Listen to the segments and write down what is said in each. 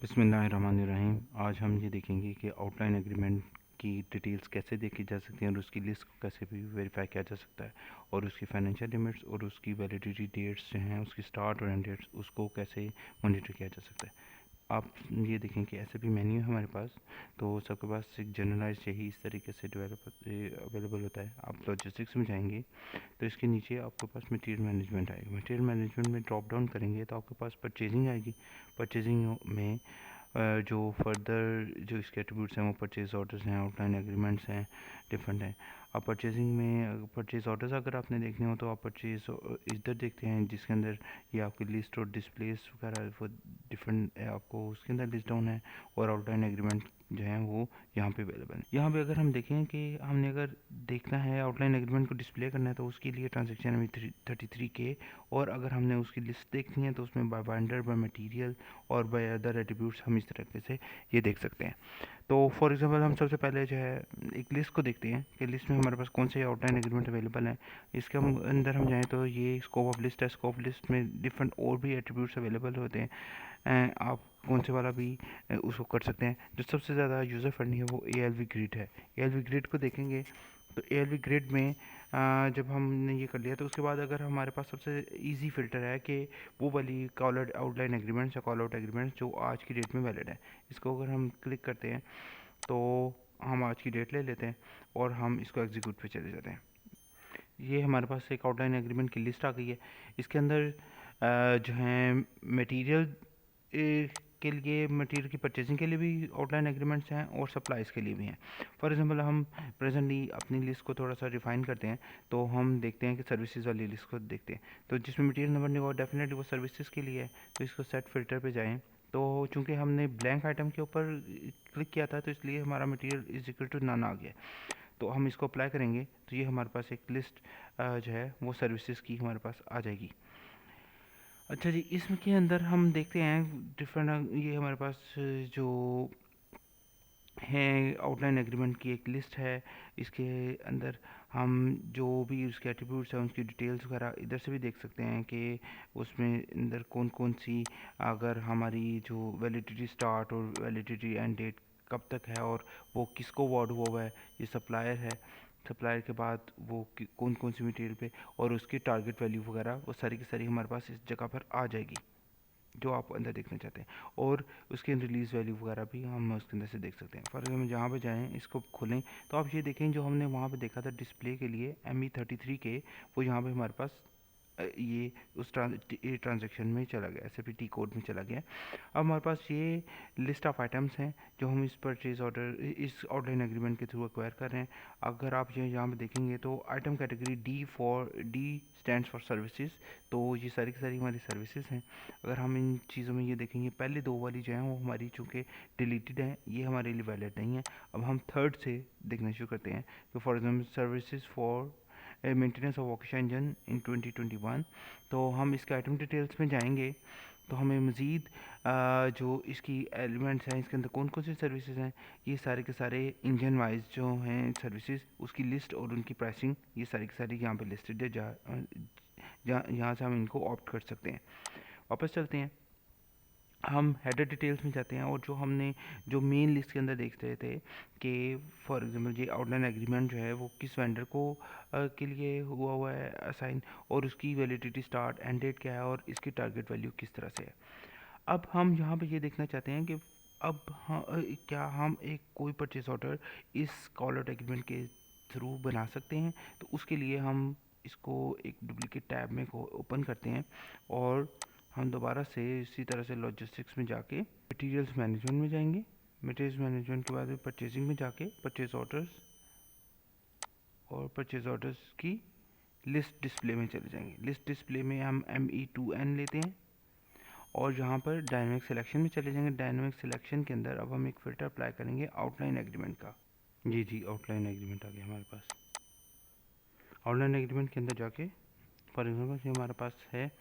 बिस्मिल्लाहिर्रहमानिर्रहीम। आज हम ये देखेंगे कि आउटलाइन एग्रीमेंट की डिटेल्स कैसे देखी जा सकती हैं और उसकी लिस्ट को कैसे भी वेरीफाई किया जा सकता है और उसकी फाइनेंशियल लिमिट्स और उसकी वैलिडिटी डेट्स जो हैं, उसकी स्टार्ट और एंड डेट्स, उसको कैसे मॉनिटर किया जा सकता है। आप ये देखें कि ऐसे भी मेन्यू है हमारे पास, तो सबके पास एक जनरलाइज यही इस तरीके से डेवलप अवेलेबल होता है। आप लॉजिस्टिक्स में जाएंगे तो इसके नीचे आपके पास मटेरियल मैनेजमेंट आएगा। मटेरियल मैनेजमेंट में ड्रॉप डाउन करेंगे तो आपके पास परचेजिंग आएगी। परचेजिंग में जो फर्दर जो इसके एट्रीब्यूट्स हैं वो परचेज ऑर्डर्स हैं, आउटलाइन एग्रीमेंट्स हैं, डिफरेंट हैं। अब परचेजिंग में परचेज ऑर्डर्स अगर आपने देखने हो तो आप परचेज इधर देखते हैं, जिसके अंदर ये आपकी लिस्ट और डिस्प्लेस वगैरह वो डिफरेंट आपको उसके अंदर लिस्ट डाउन है। और आउटलाइन एग्रीमेंट जो है वो यहाँ पे अवेलेबल है। यहाँ पे अगर हम देखें कि हमने अगर देखना है आउटलाइन एग्रीमेंट को डिस्प्ले करना है तो उसके लिए ट्रांजेक्शन में 33K, और अगर हमने उसकी लिस्ट देखनी है तो उसमें बाय बाइंडर, बाय मटेरियल और बाय अदर एट्रीब्यूट्स हम इस तरीके से ये देख सकते हैं। तो फॉर एग्जांपल हम सबसे पहले जो है एक लिस्ट को देखते हैं कि लिस्ट में हमारे पास कौन से आउटलाइन एग्रीमेंट अवेलेबल हैं। इसके हम अंदर हम जाएँ तो ये स्कोप ऑफ लिस्ट है। स्कोप लिस्ट में डिफरेंट और भी एट्रीब्यूट्स अवेलेबल होते हैं। आप कौन से वाला भी उसको कर सकते हैं। जो सबसे ज़्यादा यूज़र फ्रेंडली है वो ALV ग्रिड है। ALV ग्रिड को देखेंगे तो ALV ग्रिड में जब हमने ये कर लिया तो उसके बाद अगर हमारे पास सबसे इजी फ़िल्टर है कि वो वाली कॉल आउटलाइन एग्रीमेंट्स या कॉल आउट एग्रीमेंट्स जो आज की डेट में वैलिड है, इसको अगर हम क्लिक करते हैं तो हम आज की डेट ले लेते हैं और हम इसको एग्जीक्यूट पे चले जाते हैं। ये हमारे पास एक आउटलाइन एग्रीमेंट की लिस्ट आ गई है। इसके अंदर जो है मटेरियल के लिए, मटेरियल की परचेजिंग के लिए भी आउटलाइन एग्रीमेंट्स हैं और सप्लाईज़ के लिए भी हैं। फॉर एग्जांपल हम प्रेजेंटली अपनी लिस्ट को थोड़ा सा रिफाइन करते हैं तो हम देखते हैं कि सर्विसेज वाली लिस्ट को देखते हैं, तो जिसमें मटेरियल नंबर नहीं होगा डेफिनेटली वो सर्विसेज के लिए है। तो इसको सेट फिल्टर पे जाएं, तो चूंकि हमने ब्लैंक आइटम के ऊपर क्लिक किया था तो इसलिए हमारा material is equal to none आ गया। तो हम इसको अप्लाई करेंगे तो ये हमारे पास एक लिस्ट जो है वो सर्विसेज की हमारे पास आ जाएगी। अच्छा जी, इसके अंदर हम देखते हैं डिफरेंट, ये हमारे पास जो है आउटलाइन एग्रीमेंट की एक लिस्ट है। इसके अंदर हम जो भी उसके एट्रीब्यूट्स हैं उसकी डिटेल्स वगैरह इधर से भी देख सकते हैं कि उसमें अंदर कौन कौन सी, अगर हमारी जो वैलिडिटी स्टार्ट और वैलिडिटी एंड डेट कब तक है और वो किसको अवार्ड हुआ हुआ है, ये सप्लायर है। सप्लायर के बाद वो कौन कौन सी मटेरियल पे और उसकी टारगेट वैल्यू वगैरह वो सारी की सारी हमारे पास इस जगह पर आ जाएगी जो आप अंदर देखना चाहते हैं। और उसके रिलीज़ वैल्यू वगैरह भी हम उसके अंदर से देख सकते हैं। फॉर एग्जाम्पल जहाँ पे जाएँ इसको खोलें तो आप ये देखें जो हमने वहाँ पे देखा था डिस्प्ले के लिए ME33K, वो यहाँ पे हमारे पास ये उस ट्रांजेक्शन में चला गया, SFTP कोड में चला गया। अब हमारे पास ये लिस्ट ऑफ आइटम्स हैं जो हम इस परचेज ऑर्डर, इस आउटलाइन एग्रीमेंट के थ्रू एक्वायर कर रहे हैं। अगर आप ये यहाँ पे देखेंगे तो item category D stands for services, तो ये सारी की सारी हमारी सर्विसेज हैं। अगर हम इन चीज़ों में ये देखेंगे, पहले दो वाली जो हैं वो हमारी चूँकि डिलीटेड हैं, ये हमारे लिए वैलिड नहीं है। अब हम थर्ड से देखना शुरू करते हैं तो for example services for maintenance of Waukesha engine in 2021। तो हम इसके आइटम डिटेल्स में जाएंगे तो हमें मज़ीद जो इसकी एलिमेंट्स हैं, इसके अंदर कौन कौन सी सर्विसेज हैं, ये सारे के सारे इंजन वाइज जो हैं सर्विसेज, उसकी लिस्ट और उनकी प्राइसिंग, ये सारी की सारी यहाँ पे लिस्टेड है। यहाँ से हम इनको ऑप्ट कर सकते हैं। वापस चलते हैं, हम हेडर डिटेल्स में जाते हैं और जो हमने जो मेन लिस्ट के अंदर देख रहे थे कि फॉर एग्जांपल ये आउटलाइन एग्रीमेंट जो है वो किस वेंडर को के लिए हुआ है असाइन, और उसकी वैलिडिटी स्टार्ट एंड डेट क्या है और इसकी टारगेट वैल्यू किस तरह से है। अब हम यहाँ पे ये देखना चाहते हैं कि अब हाँ, क्या हम एक कोई परचेज ऑर्डर इस कॉल आउट एग्रीमेंट के थ्रू बना सकते हैं। तो उसके लिए हम इसको एक डुप्लीकेट टैब में ओपन करते हैं और हम दोबारा से इसी तरह से लॉजिस्टिक्स में जाके मटेरियल्स मैनेजमेंट में जाएंगे। मटेरियल्स मैनेजमेंट के बाद परचेजिंग में जाके परचेज ऑर्डर्स और परचेज ऑर्डर्स की लिस्ट डिस्प्ले में चले जाएंगे। लिस्ट डिस्प्ले में हम ME2N लेते हैं और यहाँ पर डायनामिक सिलेक्शन में चले जाएंगे। डायनामिक सिलेक्शन के अंदर अब हम एक फ़िल्टर अप्लाई करेंगे आउटलाइन एग्रीमेंट का। जी आउटलाइन एग्रीमेंट आ गया हमारे पास। आउटलाइन एग्रीमेंट के अंदर जाके फॉर एग्जाम्पल ये हमारे पास है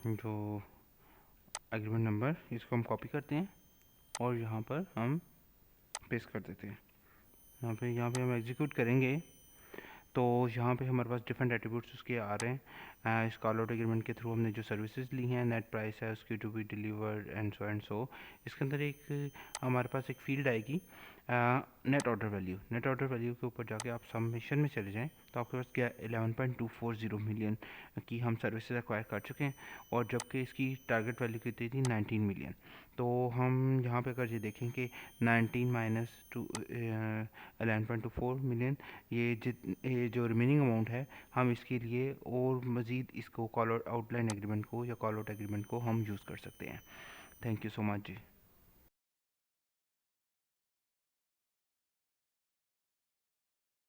जो एग्रीमेंट नंबर, इसको हम कॉपी करते हैं और यहाँ पर हम पेस्ट कर देते हैं। यहाँ पे हम एग्जीक्यूट करेंगे तो यहाँ पे हमारे पास डिफरेंट एट्रीब्यूट्स उसके आ रहे हैं। इस कॉल आउट एग्रीमेंट के थ्रू हमने जो सर्विसेज ली हैं, नेट प्राइस है उसकी to be delivered and so. इसके अंदर एक हमारे पास एक फील्ड आएगी net order value. Net order value के ऊपर जाके आप सबमिशन में चले जाएं तो आपके पास क्या 11.240 मिलियन की हम सर्विसेज एक्वायर कर चुके हैं, और जबकि इसकी टारगेट वैल्यू कितनी थी 19 मिलियन। तो हम यहाँ पे अगर ये देखें कि 19 माइनस टू 11.24 मिलियन, ये जो रिमेनिंग अमाउंट है हम इसके लिए और मज़ीद इसको कॉल आउटलाइन एग्रीमेंट को या कॉल आउट एग्रीमेंट को हम यूज़ कर सकते हैं। Thank you so much ji.